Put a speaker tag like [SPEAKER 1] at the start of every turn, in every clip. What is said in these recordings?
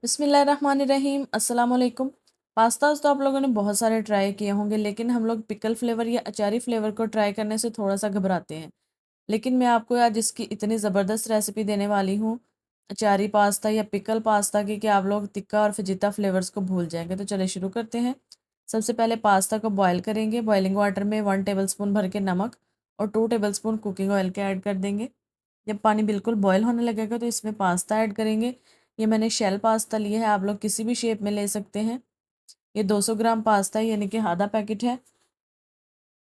[SPEAKER 1] बिस्मिल्लाहिर्रहमानिर्रहीम अस्सलाम वालेकुम। पास्ताज तो आप लोगों ने बहुत सारे ट्राई किए होंगे, लेकिन हम लोग पिकल फ्लेवर या अचारी फ्लेवर को ट्राई करने से थोड़ा सा घबराते हैं। लेकिन मैं आपको आज इसकी इतनी ज़बरदस्त रेसिपी देने वाली हूँ अचारी पास्ता या पिकल पास्ता की कि आप लोग तिक्का और फजीता फ्लेवर्स को भूल जाएंगे। तो चलिए शुरू करते हैं। सबसे पहले पास्ता को बॉयल करेंगे। बॉइलिंग वाटर में 1 टेबल स्पून भर के नमक और 2 टेबल स्पून कुकिंग ऑयल के ऐड कर देंगे। जब पानी बिल्कुल बॉयल होने लगेगा तो इसमें पास्ता ऐड करेंगे। ये मैंने शेल पास्ता लिया है, आप लोग किसी भी शेप में ले सकते हैं। ये 200 ग्राम पास्ता है, यानी कि आधा पैकेट है।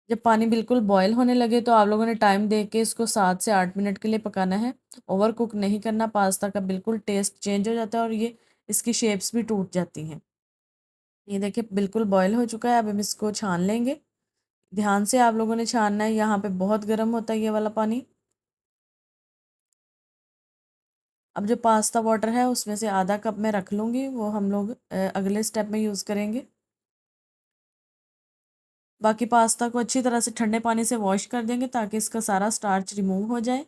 [SPEAKER 1] जब पानी बिल्कुल बॉयल होने लगे तो आप लोगों ने टाइम दे के इसको 7 से 8 मिनट के लिए पकाना है। ओवर कुक नहीं करना, पास्ता का बिल्कुल टेस्ट चेंज हो जाता है और ये इसकी शेप्स भी टूट जाती हैं। ये देखिए बिल्कुल बॉयल हो चुका है। अब हम इसको छान लेंगे। ध्यान से आप लोगों ने छानना है, यहाँ पे बहुत गर्म होता है ये वाला पानी। अब जो पास्ता वाटर है उसमें से आधा कप मैं रख लूँगी, वो हम लोग अगले स्टेप में यूज़ करेंगे। बाकी पास्ता को अच्छी तरह से ठंडे पानी से वॉश कर देंगे ताकि इसका सारा स्टार्च रिमूव हो जाए।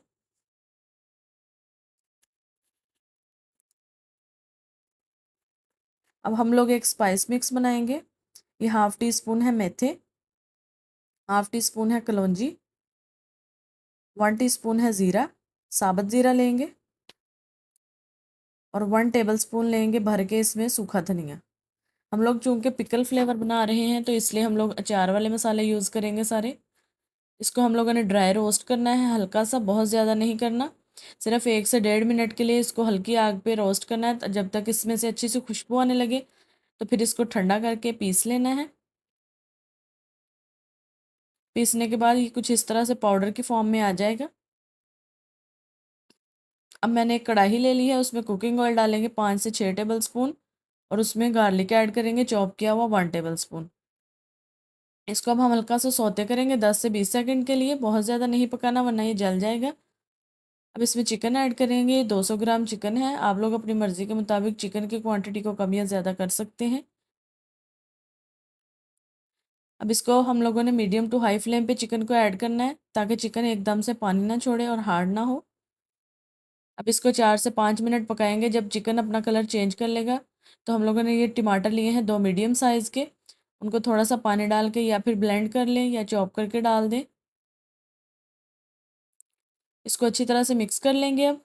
[SPEAKER 1] अब हम लोग एक स्पाइस मिक्स बनाएंगे। ये 1/2 टी स्पून है मेथे, 1/2 टी स्पून है कलौंजी, 1 टीस्पून है ज़ीरा, साबुत ज़ीरा लेंगे और 1 टेबल स्पून लेंगे भर के इसमें सूखा धनिया। हम लोग चूँकि पिकल फ्लेवर बना रहे हैं तो इसलिए हम लोग अचार वाले मसाले यूज़ करेंगे सारे। इसको हम लोगों ने ड्राई रोस्ट करना है, हल्का सा, बहुत ज़्यादा नहीं करना। सिर्फ 1 से 1.5 मिनट के लिए इसको हल्की आग पे रोस्ट करना है, जब तक इसमें से अच्छी सी खुशबू आने लगे। तो फिर इसको ठंडा करके पीस लेना है। पीसने के बाद ये कुछ इस तरह से पाउडर की फॉर्म में आ जाएगा। अब मैंने एक कढ़ाई ले ली है, उसमें कुकिंग ऑयल डालेंगे 5 से 6 टेबल स्पून और उसमें गार्लिक ऐड करेंगे चॉप किया हुआ 1 टेबल स्पून। इसको अब हम हल्का सा सौते करेंगे 10 से 20 सेकंड के लिए, बहुत ज़्यादा नहीं पकाना वरना ये जल जाएगा। अब इसमें चिकन ऐड करेंगे। 200 ग्राम चिकन है, आप लोग अपनी मर्ज़ी के मुताबिक चिकन की क्वांटिटी को कम या ज़्यादा कर सकते हैं। अब इसको हम लोगों ने मीडियम टू हाई फ्लेम पे चिकन को ऐड करना है ताकि चिकन एकदम से पानी ना छोड़े और हार्ड ना हो। अब इसको 4 से 5 मिनट पकाएंगे। जब चिकन अपना कलर चेंज कर लेगा तो हम लोगों ने ये टमाटर लिए हैं 2 मीडियम साइज़ के, उनको थोड़ा सा पानी डाल के या फिर ब्लेंड कर लें या चॉप करके डाल दें। इसको अच्छी तरह से मिक्स कर लेंगे। अब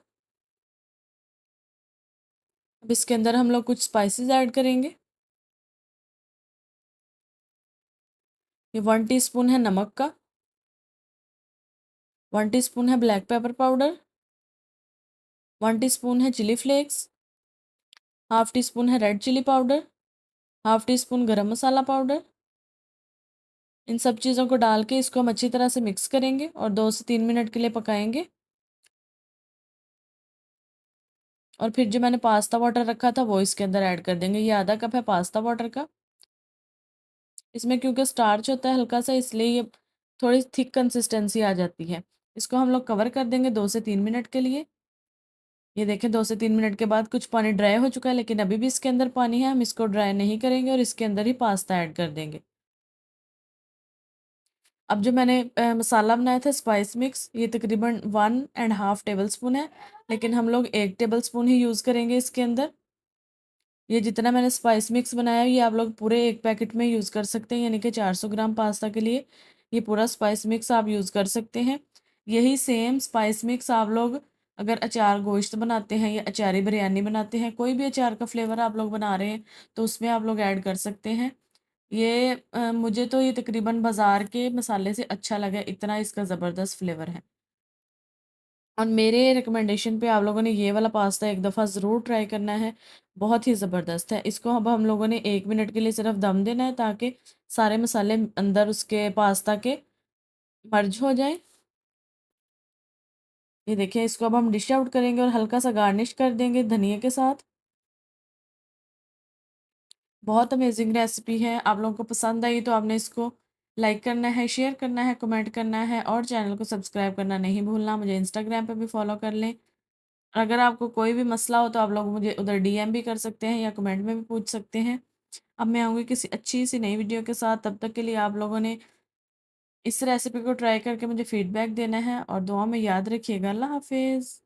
[SPEAKER 1] इसके अंदर हम लोग कुछ स्पाइसेस ऐड करेंगे। ये 1 टीस्पून है नमक का, 1 टीस्पून है ब्लैक पेपर पाउडर, 1 टीस्पून है चिली फ्लेक्स, 1/2 टीस्पून है रेड चिली पाउडर, 1/2 टीस्पून गरम मसाला पाउडर। इन सब चीज़ों को डाल के इसको हम अच्छी तरह से मिक्स करेंगे और 2 से 3 मिनट के लिए पकाएंगे। और फिर जो मैंने पास्ता वाटर रखा था वो इसके अंदर ऐड कर देंगे। ये आधा कप है पास्ता वाटर का। इसमें क्योंकि स्टार्च होता है हल्का सा, इसलिए ये थोड़ी थिक कंसिस्टेंसी आ जाती है। इसको हम लोग कवर कर देंगे 2 से 3 मिनट के लिए। ये देखें 2 से 3 मिनट के बाद कुछ पानी ड्राई हो चुका है, लेकिन अभी भी इसके अंदर पानी है। हम इसको ड्राई नहीं करेंगे और इसके अंदर ही पास्ता ऐड कर देंगे। अब जो मैंने मसाला बनाया था स्पाइस मिक्स, ये तकरीबन 1.5 टेबल स्पून है, लेकिन हम लोग 1 टेबल स्पून ही यूज़ करेंगे इसके अंदर। ये जितना मैंने स्पाइस मिक्स बनाया है ये आप लोग पूरे एक पैकेट में यूज़ कर सकते हैं, यानी कि 400 ग्राम पास्ता के लिए ये पूरा स्पाइस मिक्स आप यूज़ कर सकते हैं। यही सेम स्पाइस मिक्स आप लोग अगर अचार गोश्त बनाते हैं या अचारी बिरयानी बनाते हैं, कोई भी अचार का फ्लेवर आप लोग बना रहे हैं तो उसमें आप लोग ऐड कर सकते हैं। ये मुझे तो ये तकरीबन बाज़ार के मसाले से अच्छा लगा, इतना इसका ज़बरदस्त फ्लेवर है। और मेरे रिकमेंडेशन पे आप लोगों ने ये वाला पास्ता एक दफ़ा ज़रूर ट्राई करना है, बहुत ही ज़बरदस्त है। इसको अब हम लोगों ने 1 मिनट के लिए सिर्फ दम देना है ताकि सारे मसाले अंदर उसके पास्ता के मर्ज हो जाएँ। ये देखिए इसको अब हम डिश आउट करेंगे और हल्का सा गार्निश कर देंगे धनिया के साथ। बहुत अमेजिंग रेसिपी है। आप लोगों को पसंद आई तो आपने इसको लाइक करना है, शेयर करना है, कमेंट करना है और चैनल को सब्सक्राइब करना नहीं भूलना। मुझे इंस्टाग्राम पे भी फॉलो कर लें। अगर आपको कोई भी मसला हो तो आप लोग मुझे उधर डीएम भी कर सकते हैं या कमेंट में भी पूछ सकते हैं। अब मैं आऊँगी किसी अच्छी सी नई वीडियो के साथ, तब तक के लिए आप लोगों ने इस रेसिपी को ट्राई करके मुझे फीडबैक देना है और दुआ में याद रखिएगा। अल्लाह हाफ़िज़।